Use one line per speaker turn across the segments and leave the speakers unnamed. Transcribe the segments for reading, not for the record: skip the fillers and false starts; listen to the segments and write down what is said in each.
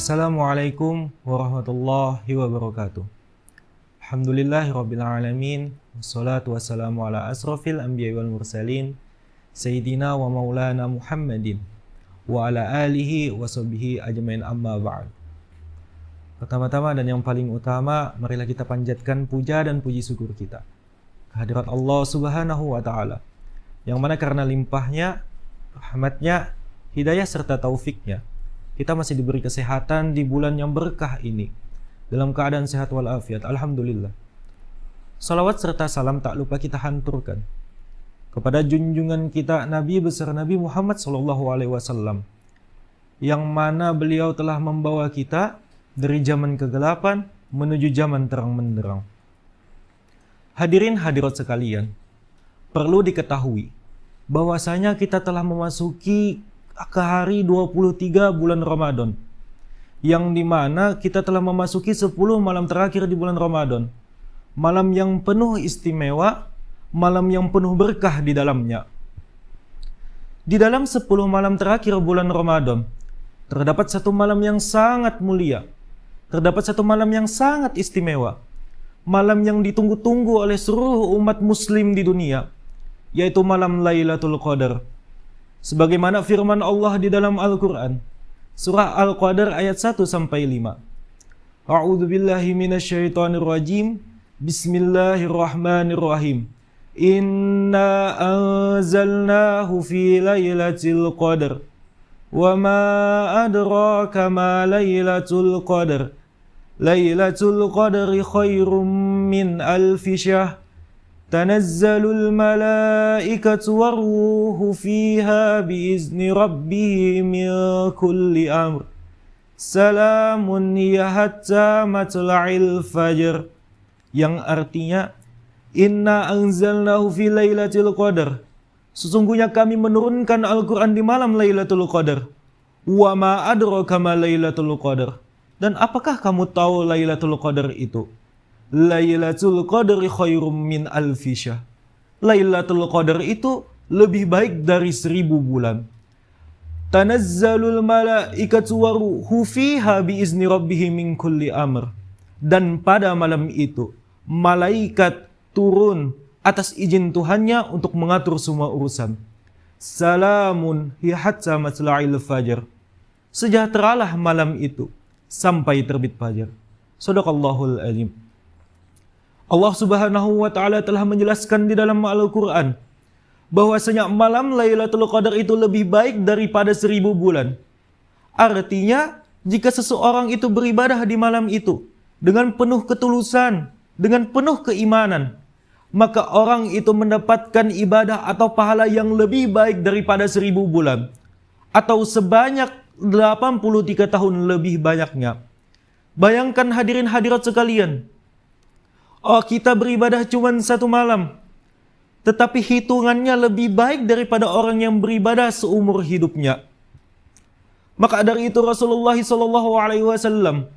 Assalamualaikum warahmatullahi wabarakatuh. Alhamdulillahirabbil alamin, wassalatu wassalamu ala asrofil anbiya'i wal mursalin, sayyidina wa maulana Muhammadin wa ala alihi wa sahbihi ajmain, amma ba'd. Pertama-tama dan yang paling utama, marilah kita panjatkan puja dan puji syukur kita kehadirat Allah Subhanahu wa taala, yang mana karena limpahnya, rahmatnya, hidayah serta taufiknya, kita masih diberi kesehatan di bulan yang berkah ini dalam keadaan sehat walafiat. Alhamdulillah. Salawat serta salam tak lupa kita hanturkan kepada junjungan kita Nabi besar Nabi Muhammad SAW, yang mana beliau telah membawa kita dari zaman kegelapan menuju zaman terang benderang. Hadirin hadirat sekalian, perlu diketahui bahwasanya kita telah memasuki ke hari 23 bulan Ramadan, yang dimana kita telah memasuki 10 malam terakhir di bulan Ramadan, malam yang penuh istimewa, malam yang penuh berkah di dalamnya. Di dalam 10 malam terakhir bulan Ramadan terdapat satu malam yang sangat mulia, terdapat satu malam yang sangat istimewa, malam yang ditunggu-tunggu oleh seluruh umat muslim di dunia, yaitu malam Lailatul Qadar. Sebagaimana firman Allah di dalam Al-Quran, surah Al-Qadar ayat 1-5. A'udzu billahi minasyaitonir rajim. Bismillahirrahmanirrahim. Inna anzalnahu fi lailatul qadar. Wa ma adraka ma lailatul qadar. Lailatul qadri khairum min alfi syahr. Tanazzalul malaikatu warruhu fiha biizni rabbihim min kulli amr. Salamun hiya hatta matla'il fajr. Yang artinya, inna anzalnahu fi lailatul qadar. Sesungguhnya kami menurunkan Al-Quran di malam Lailatul Qadar. Wa ma adraka ma Lailatul Qadar. Dan apakah kamu tahu Lailatul Qadar itu? Lailatul Qadri khairum min alfi syahr. Lailatul Qadar itu lebih baik dari 1000 bulan. Tanazzalul malaikatu waruhu fiha biizni rabbihim min kulli amr. Dan pada malam itu malaikat turun atas izin Tuhannya untuk mengatur semua urusan. Salamun hiya hatta matla'il fajr. Sejahteralah malam itu sampai terbit fajar. Shadaqallahul azim. Allah Subhanahu wa taala telah menjelaskan di dalam Al-Qur'an bahwasanya malam Lailatul Qadar itu lebih baik daripada 1000 bulan. Artinya, jika seseorang itu beribadah di malam itu dengan penuh ketulusan, dengan penuh keimanan, maka orang itu mendapatkan ibadah atau pahala yang lebih baik daripada 1000 bulan, atau sebanyak 83 tahun lebih banyaknya. Bayangkan hadirin hadirat sekalian, kita beribadah cuma 1 malam, tetapi hitungannya lebih baik daripada orang yang beribadah seumur hidupnya. Maka dari itu Rasulullah SAW,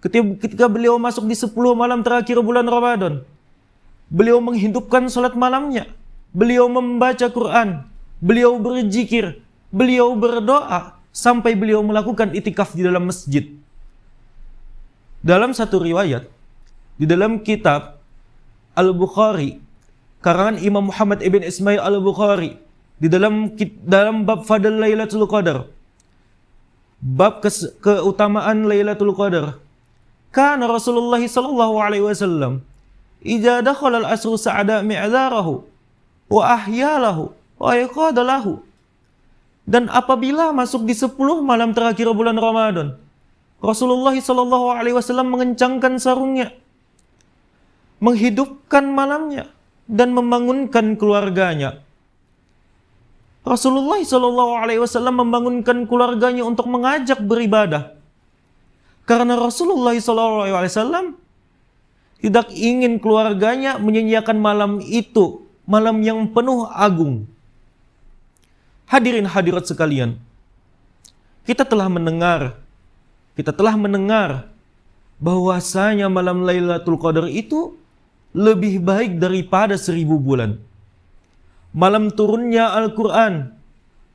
ketika beliau masuk di 10 malam terakhir bulan Ramadan, beliau menghidupkan salat malamnya, beliau membaca Quran, beliau berzikir, beliau berdoa, sampai beliau melakukan itikaf di dalam masjid. Dalam satu riwayat, di dalam kitab Al-Bukhari, karangan Imam Muhammad ibn Ismail Al-Bukhari, di dalam bab Fadl Lailatul Qadar, bab keutamaan Lailatul Qadar, kana Rasulullah sallallahu alaihi wasallam idza dakhala al-asru sa'ada mi'dharahu wa ahyalahu wa yaqadalahu. Dan apabila masuk di 10 malam terakhir bulan Ramadan, Rasulullah sallallahu alaihi wasallam mengencangkan sarungnya, menghidupkan malamnya, dan membangunkan keluarganya. Rasulullah SAW membangunkan keluarganya untuk mengajak beribadah, karena Rasulullah SAW tidak ingin keluarganya menyanyiakan malam itu, malam yang penuh agung. Hadirin hadirat sekalian, kita telah mendengar bahwasanya malam Lailatul Qadar itu lebih baik daripada 1000 bulan. Malam turunnya Al-Quran,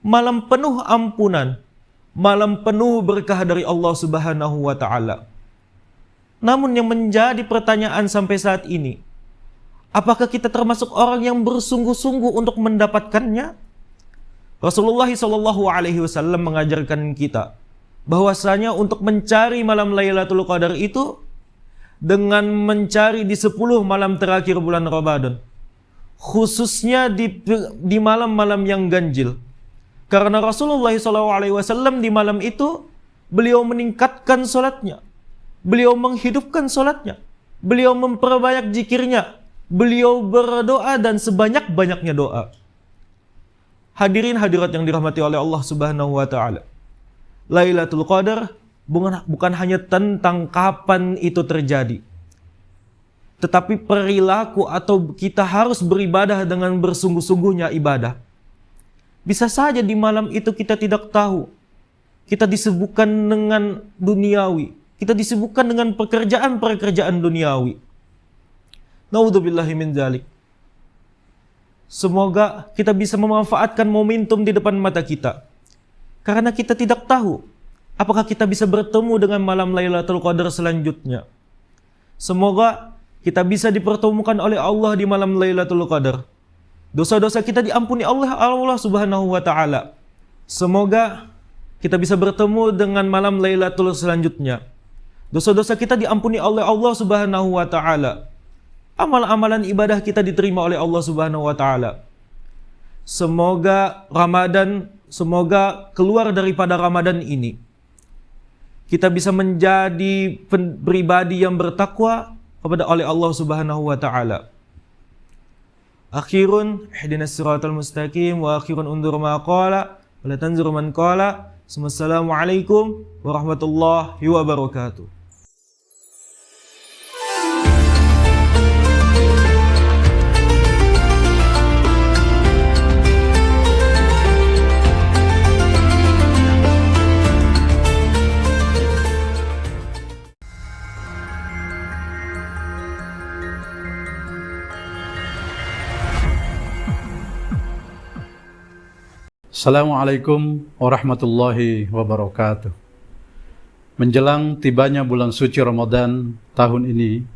malam penuh ampunan, malam penuh berkah dari Allah Subhanahu wa taala. Namun yang menjadi pertanyaan sampai saat ini, apakah kita termasuk orang yang bersungguh-sungguh untuk mendapatkannya? Rasulullah SAW mengajarkan kita bahwasanya untuk mencari malam Lailatul Qadar itu dengan mencari di 10 malam terakhir bulan Ramadan, khususnya di malam-malam yang ganjil. Karena Rasulullah SAW di malam itu beliau meningkatkan sholatnya, beliau menghidupkan sholatnya, beliau memperbanyak zikirnya, beliau berdoa dan sebanyak-banyaknya doa. Hadirin hadirat yang dirahmati oleh Allah Subhanahu wa taala, Lailatul Qadar bukan hanya tentang kapan itu terjadi, tetapi perilaku atau kita harus beribadah dengan bersungguh-sungguhnya ibadah. Bisa saja di malam itu kita tidak tahu, kita disibukkan dengan duniawi, kita disibukkan dengan pekerjaan-pekerjaan duniawi. Naudzubillahi min dzalik. Semoga kita bisa memanfaatkan momentum di depan mata kita, karena kita tidak tahu apakah kita bisa bertemu dengan malam Lailatul Qadar selanjutnya. Semoga kita bisa dipertemukan oleh Allah di malam Lailatul Qadar. Dosa-dosa kita diampuni Allah Subhanahu wa taala. Semoga kita bisa bertemu dengan malam Lailatul selanjutnya. Dosa-dosa kita diampuni oleh Allah Subhanahu wa taala. Amal-amalan ibadah kita diterima oleh Allah Subhanahu wa taala. Semoga keluar daripada Ramadan ini kita bisa menjadi pribadi yang bertakwa kepada oleh Allah Subhanahu wa taala. Akhirun ihdinas siratal mustaqim wa akhirun undur ma qala wa la tanzur man qala. Assalamualaikum warahmatullahi wabarakatuh.
Assalamualaikum warahmatullahi wabarakatuh. Menjelang tibanya bulan suci Ramadan tahun ini,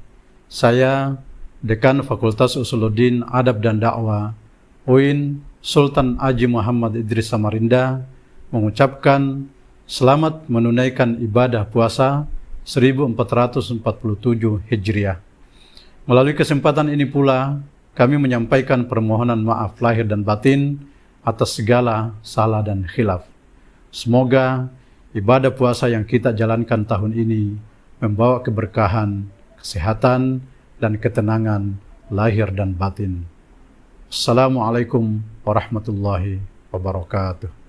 saya, Dekan Fakultas Usuluddin Adab dan Dakwah UIN Sultan Haji Muhammad Idris Samarinda, mengucapkan selamat menunaikan ibadah puasa 1447 Hijriah. Melalui kesempatan ini pula, kami menyampaikan permohonan maaf lahir dan batin atas segala salah dan khilaf. Semoga ibadah puasa yang kita jalankan tahun ini membawa keberkahan, kesehatan, dan ketenangan lahir dan batin. Assalamualaikum warahmatullahi wabarakatuh.